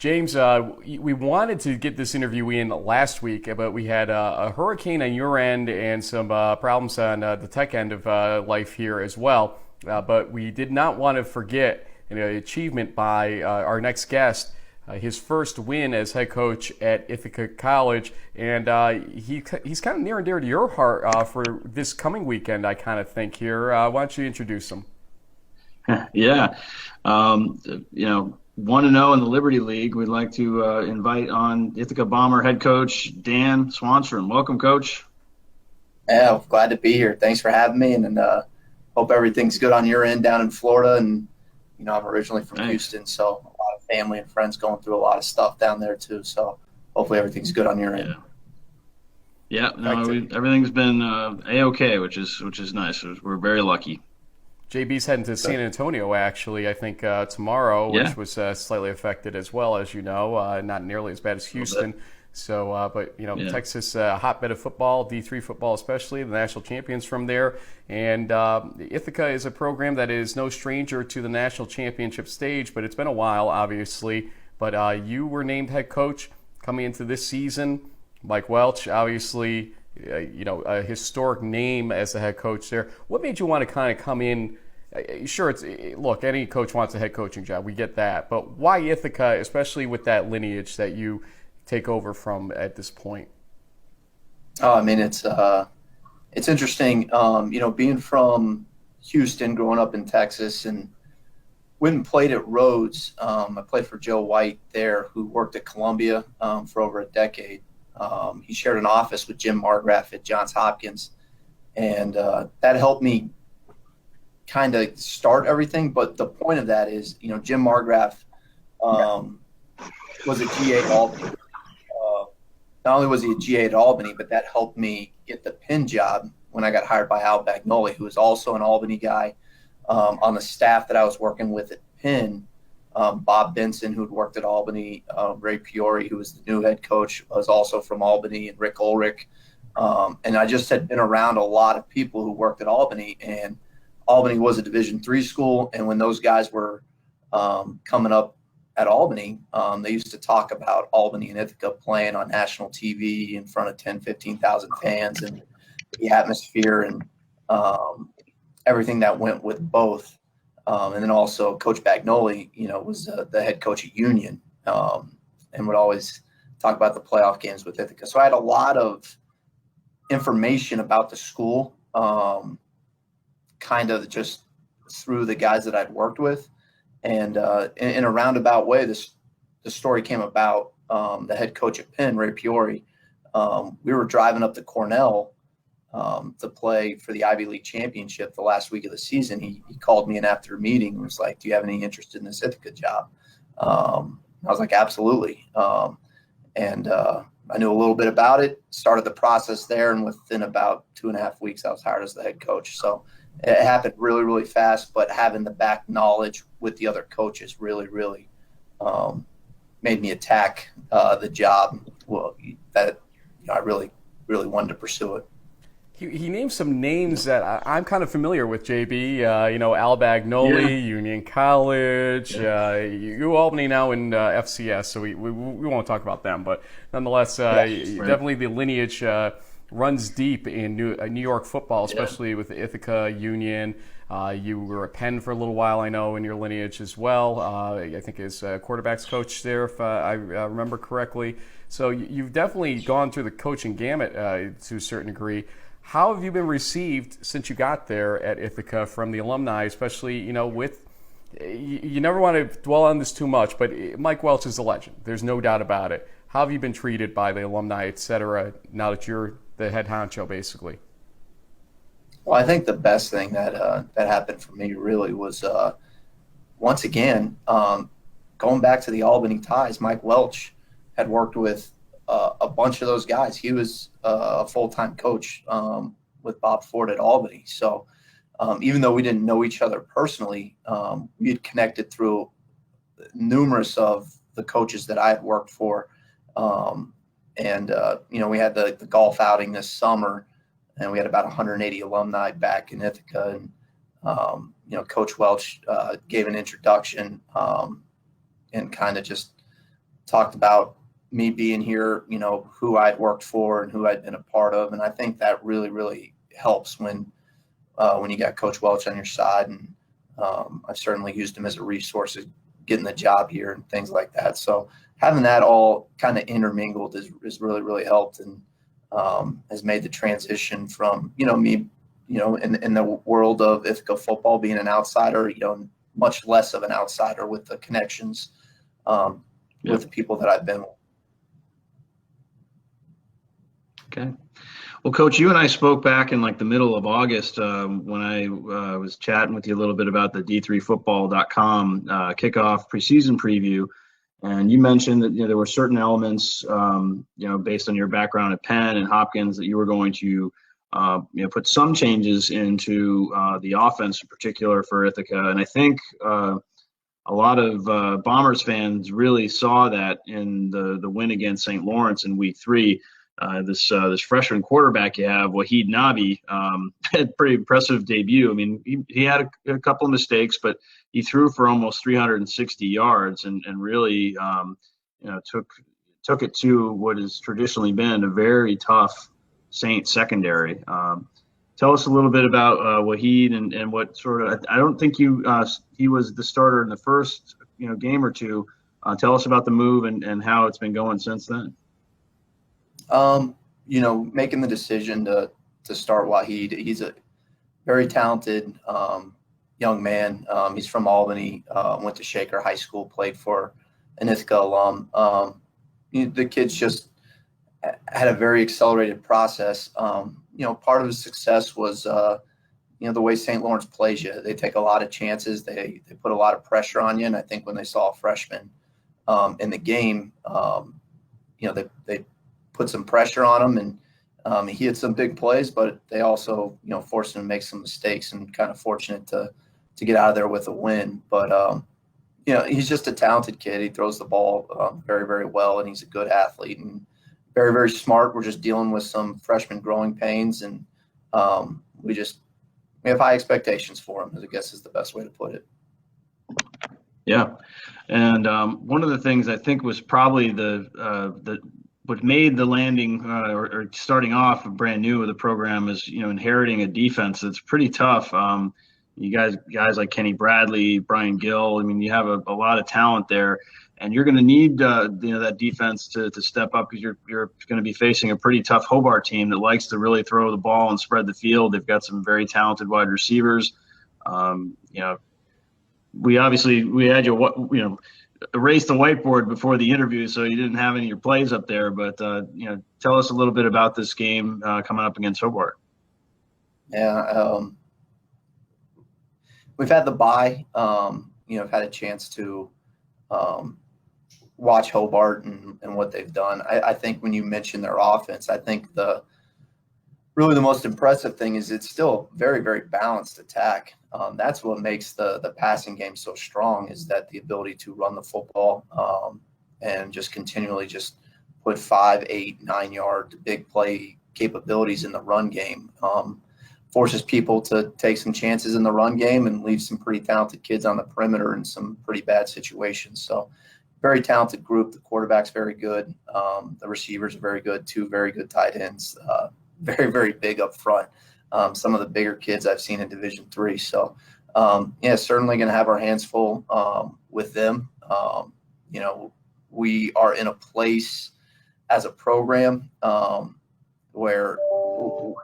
James, we wanted to get this interview in last week, but we had a hurricane on your end and some problems on the tech end of life here as well. But we did not want to forget an achievement by our next guest, his first win as head coach at Ithaca College. And he's kind of near and dear to your heart for this coming weekend, I kind of think here. Why don't you introduce him? Yeah. Um, 1-0 in the Liberty League. We'd like to invite on Ithaca Bomber head coach Dan Swanstrom. Welcome, coach. Yeah, I'm glad to be here. Thanks for having me, and hope everything's good on your end down in Florida. And I'm originally from Thanks. Houston, so a lot of family and friends going through a lot of stuff down there too. So hopefully everything's good on your end. Yeah. Yeah. No, everything's been a-okay, which is nice. We're very lucky. JB's heading to San Antonio, actually, I think tomorrow, which was slightly affected as well, as you know, not nearly as bad as Houston. So, but, Texas, hotbed of football, D3 football especially, the national champions from there. And Ithaca is a program that is no stranger to the national championship stage, but it's been a while, obviously. But you were named head coach coming into this season. Mike Welch, obviously, a historic name as the head coach there. What made you want to kind of come in? Sure, look, any coach wants a head coaching job. We get that. But why Ithaca, especially with that lineage that you take over from at this point? Oh, I mean, it's interesting. Being from Houston, growing up in Texas, and went and played at Rhodes. I played for Joe White there, who worked at Columbia for over a decade. He shared an office with Jim Margraf at Johns Hopkins, and that helped me kind of start everything. But the point of that is, Jim Margraf was a GA at Albany. Not only was he a GA at Albany, but that helped me get the Penn job when I got hired by Al Bagnoli, who was also an Albany guy. On the staff that I was working with at Penn, Bob Benson, who'd worked at Albany, Ray Piori, who was the new head coach, was also from Albany, and Rick Ulrich. And I just had been around a lot of people who worked at Albany, and Albany was a Division III school. And when those guys were coming up at Albany, they used to talk about Albany and Ithaca playing on national TV in front of 10, 15,000 fans, and the atmosphere and everything that went with both. And then also Coach Bagnoli, was the head coach at Union, and would always talk about the playoff games with Ithaca. So I had a lot of information about the school, kind of just through the guys that I'd worked with. And in a roundabout way, the story came about. The head coach at Penn, Ray Piori, we were driving up to Cornell to play for the Ivy League championship the last week of the season. He called me in after a meeting and was like, "Do you have any interest in this Ithaca job?" I was like, "Absolutely." And I knew a little bit about it, started the process there, and within about 2.5 weeks, I was hired as the head coach. So it happened really, really fast, but having the back knowledge with the other coaches really, really made me attack the job. Well, that I really, really wanted to pursue it. He named some names that I'm kind of familiar with, JB. Al Bagnoli, Union College, you Albany now in FCS, so we won't talk about them. But nonetheless, definitely the lineage runs deep in New York football, especially with Ithaca, Union. You were at Penn for a little while, I know, in your lineage as well. I think as quarterbacks coach there, if I remember correctly. So you've definitely gone through the coaching gamut to a certain degree. How have you been received since you got there at Ithaca from the alumni, especially, with you never want to dwell on this too much, but Mike Welch is a legend. There's no doubt about it. How have you been treated by the alumni, et cetera, now that you're the head honcho, basically? Well, I think the best thing that happened for me really was, once again, going back to the Albany ties. Mike Welch had worked with a bunch of those guys. He was a full-time coach with Bob Ford at Albany. So even though we didn't know each other personally, we had connected through numerous of the coaches that I had worked for. We had the golf outing this summer, and we had about 180 alumni back in Ithaca. And, Coach Welch gave an introduction and kind of just talked about me being here, who I'd worked for and who I'd been a part of. And I think that really, really helps when you got Coach Welch on your side. And I've certainly used him as a resource of getting the job here and things like that. So having that all kind of intermingled is really, really helped, and has made the transition from, me, in the world of Ithaca football, being an outsider, much less of an outsider with the connections with the people that I've been with. Okay. Well, Coach, you and I spoke back in like the middle of August when I was chatting with you a little bit about the D3Football.com kickoff preseason preview. And you mentioned that there were certain elements, based on your background at Penn and Hopkins, that you were going to, put some changes into the offense in particular for Ithaca. And I think a lot of Bombers fans really saw that in the win against St. Lawrence in Week 3. This freshman quarterback you have, Wahid Nobby, had a pretty impressive debut. I mean, he had a couple of mistakes, but he threw for almost 360 yards and really, took it to what has traditionally been a very tough Saints secondary. Tell us a little bit about Wahid and what sort of. I don't think he was the starter in the first game or two. Tell us about the move and how it's been going since then. Making the decision to start Wahid. He's a very talented young man. He's from Albany, went to Shaker High School, played for an Ithaca alum. The kid's just had a very accelerated process. Part of his success was, the way St. Lawrence plays you. They take a lot of chances. They put a lot of pressure on you. And I think when they saw a freshman in the game, they put some pressure on him, and he had some big plays, but they also, forced him to make some mistakes, and kind of fortunate to get out of there with a win. But, he's just a talented kid. He throws the ball very, very well, and he's a good athlete and very, very smart. We're just dealing with some freshman growing pains, and we have high expectations for him, I guess is the best way to put it. Yeah. And one of the things I think was probably what made the landing or starting off brand new with the program is, inheriting a defense that's pretty tough. You guys like Kenny Bradley, Brian Gill. I mean, you have a lot of talent there, and you're going to need that defense to step up, because you're going to be facing a pretty tough Hobart team that likes to really throw the ball and spread the field. They've got some very talented wide receivers. We had you erased the whiteboard before the interview, so you didn't have any of your plays up there. But tell us a little bit about this game coming up against Hobart. Yeah, we've had the bye. I've had a chance to watch Hobart and what they've done. I think when you mention their offense, I think really the most impressive thing is it's still a very, very balanced attack. That's what makes the passing game so strong, is that the ability to run the football and just continually just put 5, 8, 9 yard big play capabilities in the run game. Forces people to take some chances in the run game and leave some pretty talented kids on the perimeter in some pretty bad situations. So very talented group. The quarterback's very good. The receivers are very good. 2 very good tight ends. Very, very big up front. Some of the bigger kids I've seen in Division III. So, certainly going to have our hands full with them. We are in a place as a program where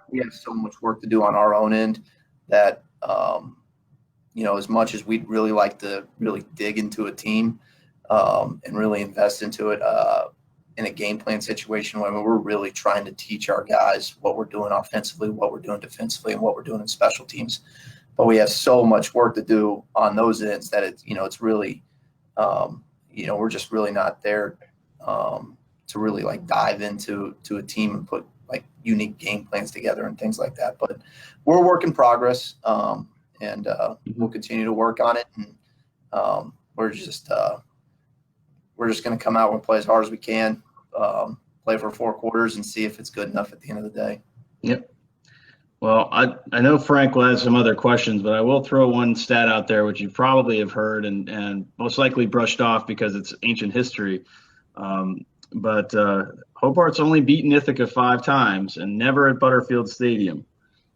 we have so much work to do on our own end that, as much as we'd really like to really dig into a team and really invest into it, in a game plan situation where we're really trying to teach our guys what we're doing offensively, what we're doing defensively, and what we're doing in special teams. But we have so much work to do on those ends that it's really, we're just really not there to really like dive into a team and put like unique game plans together and things like that. But we're a work in progress, and we'll continue to work on it. And we're just going to come out and play as hard as we can, play for 4 quarters, and see if it's good enough at the end of the day. Yep. Well, I know Frank will have some other questions, but I will throw one stat out there, which you probably have heard and most likely brushed off because it's ancient history. But Hobart's only beaten Ithaca 5 times and never at Butterfield Stadium.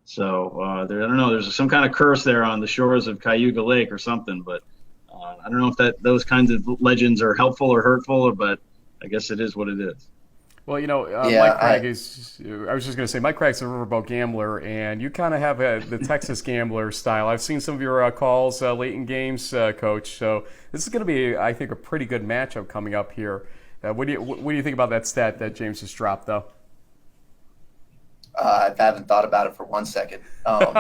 So I don't know. There's some kind of curse there on the shores of Cayuga Lake or something. But I don't know if those kinds of legends are helpful or hurtful, but I guess it is what it is. Well, Mike Craig I was just going to say, Mike Craig's a riverboat gambler, and you kind of have the Texas gambler style. I've seen some of your calls late in games, Coach. So this is going to be, I think, a pretty good matchup coming up here. What do you think about that stat that James just dropped, though? I haven't thought about it for 1 second. Well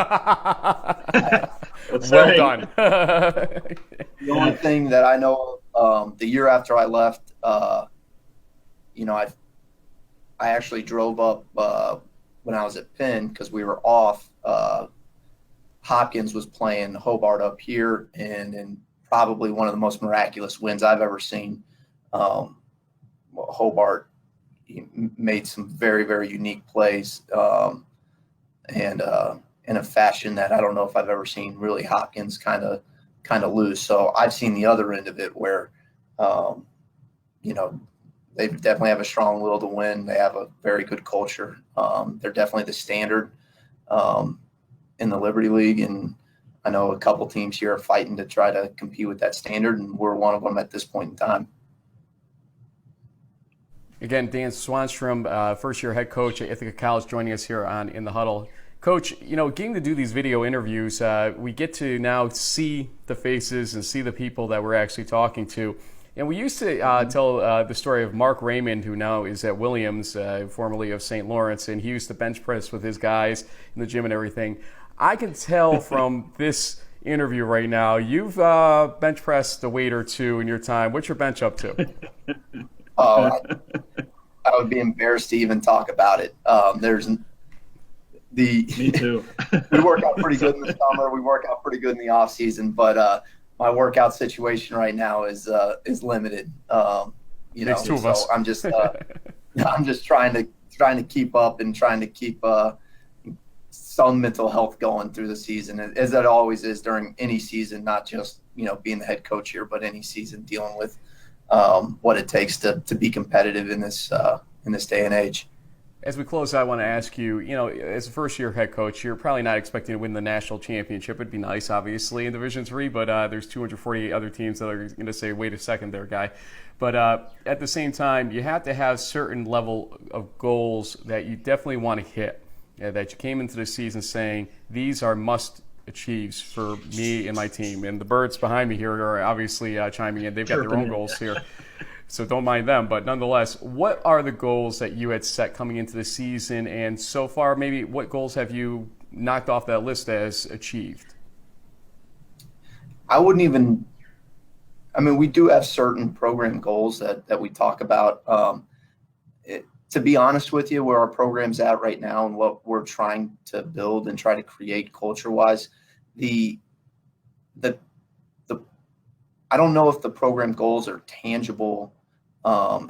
done. The only thing that I know the year after I left, I actually drove up when I was at Penn because we were off. Hopkins was playing Hobart up here, and probably one of the most miraculous wins I've ever seen. Hobart made some very, very unique plays, and in a fashion that I don't know if I've ever seen really Hopkins kind of lose. So I've seen the other end of it where, they definitely have a strong will to win. They have a very good culture. They're definitely the standard in the Liberty League, and I know a couple teams here are fighting to try to compete with that standard, and we're one of them at this point in time. Again, Dan Swanstrom, first-year head coach at Ithaca College, joining us here on In the Huddle. Coach, getting to do these video interviews, we get to now see the faces and see the people that we're actually talking to. And we used to tell the story of Mark Raymond, who now is at Williams, formerly of St. Lawrence, and he used to bench press with his guys in the gym and everything. I can tell from this interview right now, you've bench pressed a weight or two in your time. What's your bench up to? I would be embarrassed to even talk about it. Me too. We work out pretty good in the summer. We work out pretty good in the off season, but my workout situation right now is limited. Makes two of us. I'm just trying to keep up and trying to keep some mental health going through the season, as that always is during any season, not just being the head coach here, but any season dealing with what it takes to be competitive in this day and age. As we close, I want to ask you, as a first-year head coach, you're probably not expecting to win the national championship. It'd be nice, obviously, in Division III, but there's 248 other teams that are going to say, wait a second there, guy. But at the same time, you have to have certain level of goals that you definitely want to hit, that you came into the season saying, these are must-achieves for me and my team. And the birds behind me here are obviously chiming in. They've got their own goals here. So don't mind them. But nonetheless, what are the goals that you had set coming into the season? And so far, maybe what goals have you knocked off that list as achieved? We do have certain program goals that we talk about. To be honest with you, where our program's at right now and what we're trying to build and try to create culture-wise, I don't know if the program goals are tangible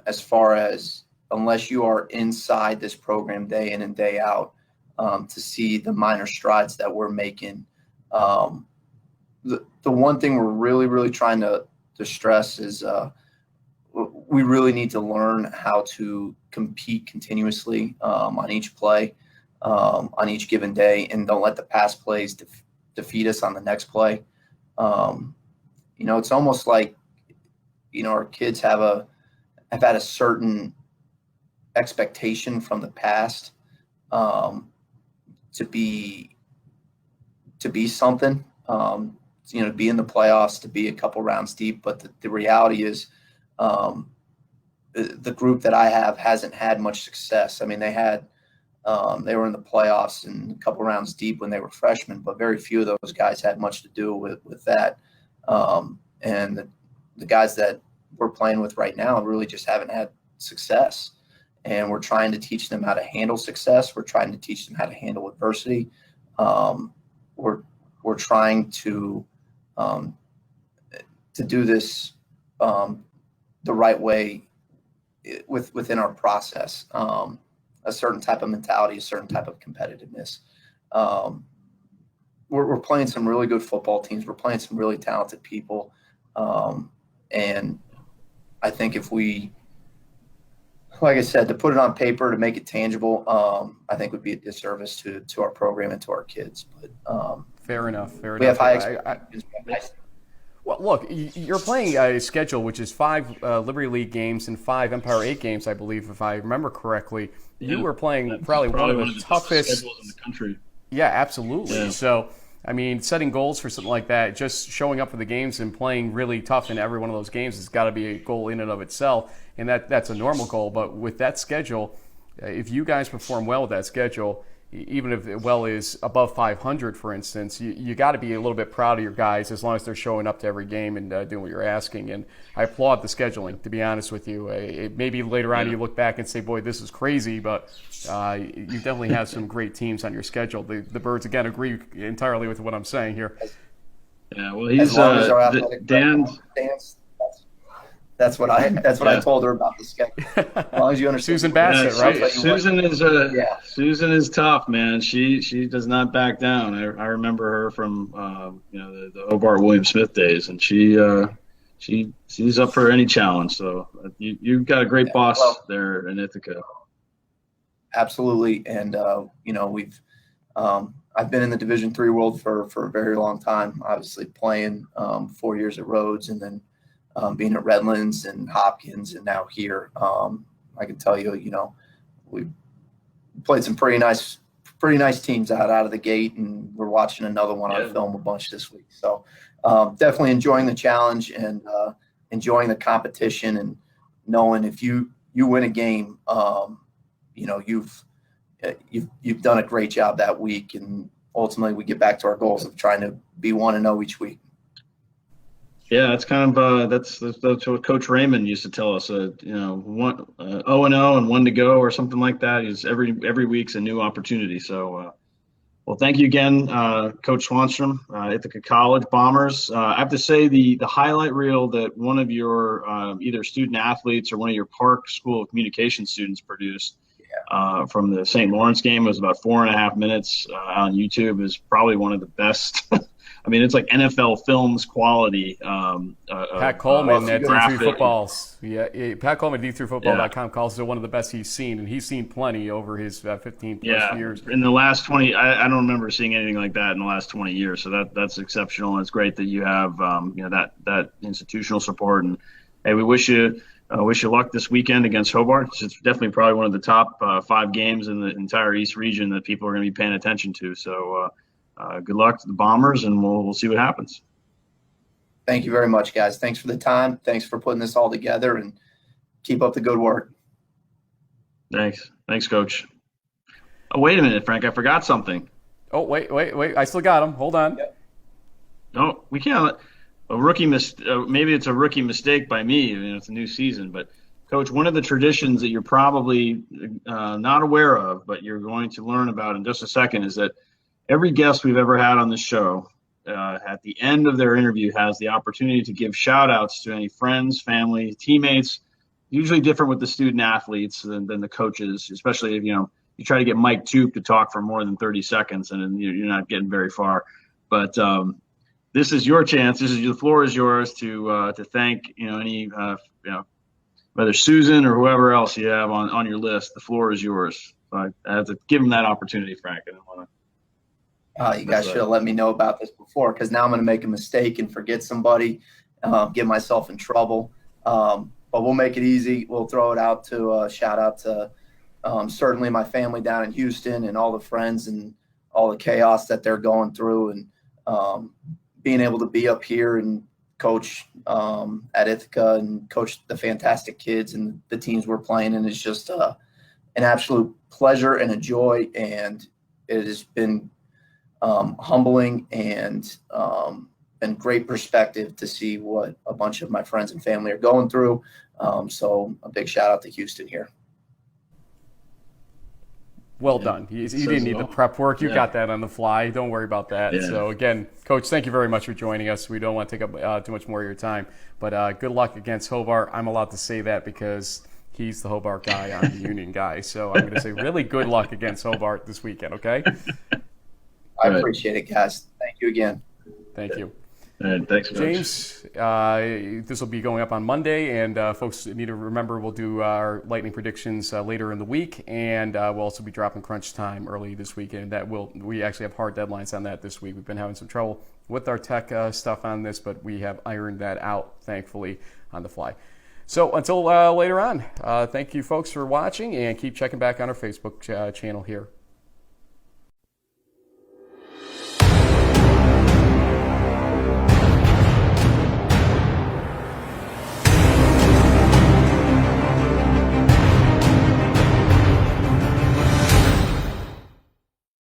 as far as unless you are inside this program day in and day out to see the minor strides that we're making. The one thing we're really, really trying to stress is we really need to learn how to compete continuously on each play, on each given day, and don't let the past plays defeat us on the next play. It's almost like, our kids have had a certain expectation from the past to be something, to be in the playoffs, to be a couple rounds deep. But the reality is the group that I have hasn't had much success. I mean, they were in the playoffs and a couple rounds deep when they were freshmen, but very few of those guys had much to do with that. And the guys that we're playing with right now really just haven't had success. And we're trying to teach them how to handle success. We're trying to teach them how to handle adversity. We're trying to do this the right way within our process. A certain type of mentality, a certain type of competitiveness. We're playing some really good football teams. We're playing some really talented people. And I think if we like I said, to put it on paper, to make it tangible, I think would be a disservice to our program and to our kids. But Fair enough. Fair we enough. have high expectations. Well, look, you're playing a schedule which is 5 Liberty League games and 5 Empire 8 games, I believe, if I remember correctly. Yeah. You were playing probably one of the toughest schedules in the country. Yeah, absolutely. Yeah. So, I mean, setting goals for something like that, just showing up for the games and playing really tough in every one of those games has got to be a goal in and of itself, and that's a normal goal. But with that schedule, if you guys perform well with that schedule, even if well is above 500, for instance, you got to be a little bit proud of your guys as long as they're showing up to every game and doing what you're asking. And I applaud the scheduling, to be honest with you. Maybe later on you look back and say, boy, this is crazy, but you definitely have some great teams on your schedule. The Birds, again, agree entirely with what I'm saying here. Yeah, well, he's Dan. That's what I told her about the schedule. As long as you understand. Susan Bassett, right? Susan is tough, man. She does not back down. I remember her from the Hobart William Smith days, and she's up for any challenge. So you've got a great boss there in Ithaca. Absolutely, and we've I've been in the Division III world for a very long time. Obviously, playing 4 years at Rhodes, and then being at Redlands and Hopkins, and now here. I can tell you, we played some pretty nice teams out of the gate, and we're watching another one on film a bunch this week. So definitely enjoying the challenge and enjoying the competition, and knowing if you win a game, you've done a great job that week, and ultimately we get back to our goals of trying to be 1-0 each week. Yeah, that's kind of that's what Coach Raymond used to tell us. 0-0 and 1 to go or something like that. Is every week's a new opportunity. So, well, thank you again, Coach Swanstrom, Ithaca College Bombers. I have to say the highlight reel that one of your either student athletes or one of your Park School of Communication students produced from the St. Lawrence game was about 4.5 minutes on YouTube. Is probably one of the best. I mean, it's like NFL Films quality. Pat Coleman at D3 Footballs. Yeah, Pat Coleman at D3Football.com calls it one of the best he's seen, and he's seen plenty over his 15-plus years. In the last 20, I don't remember seeing anything like that in the last 20 years. So that's exceptional, and it's great that you have that institutional support. And hey, we wish you luck this weekend against Hobart. It's definitely probably one of the top 5 games in the entire East region that people are going to be paying attention to. So. Good luck to the Bombers, and we'll see what happens. Thank you very much, guys. Thanks for the time. Thanks for putting this all together, and keep up the good work. Thanks, Coach. Oh, wait a minute, Frank. I forgot something. Oh, wait. I still got him. Hold on. Yep. No, we can't. Maybe it's a rookie mistake by me. It's a new season, but Coach, one of the traditions that you're probably not aware of, but you're going to learn about in just a second, is that every guest we've ever had on the show, at the end of their interview, has the opportunity to give shout-outs to any friends, family, teammates, usually different with the student athletes than the coaches, especially if, you try to get Mike Toop to talk for more than 30 seconds and you're not getting very far. But this is your chance. The floor is yours to thank, any, whether Susan or whoever else you have on your list. The floor is yours. So I have to give them that opportunity, Frank. I don't want to. You guys should have let me know about this before, because now I'm going to make a mistake and forget somebody, get myself in trouble. But we'll make it easy. We'll throw it out to shout out to certainly my family down in Houston and all the friends and all the chaos that they're going through, and being able to be up here and coach at Ithaca and coach the fantastic kids and the teams we're playing. And it's just an absolute pleasure and a joy. And it has been humbling and been great perspective to see what a bunch of my friends and family are going through. So a big shout out to Houston here. Well done. You didn't need the prep work. You got that on the fly. Don't worry about that. Yeah. So again, Coach, thank you very much for joining us. We don't want to take up too much more of your time, but good luck against Hobart. I'm allowed to say that because he's the Hobart guy. I'm the Union guy. So I'm going to say really good luck against Hobart this weekend. Okay. I appreciate it, guys. Thank you again. Thank you. All right, thanks, Coach. James, this will be going up on Monday, and folks need to remember we'll do our lightning predictions later in the week, and we'll also be dropping crunch time early this weekend. We actually have hard deadlines on that this week. We've been having some trouble with our tech stuff on this, but we have ironed that out, thankfully, on the fly. So until later on, thank you folks for watching, and keep checking back on our Facebook channel here.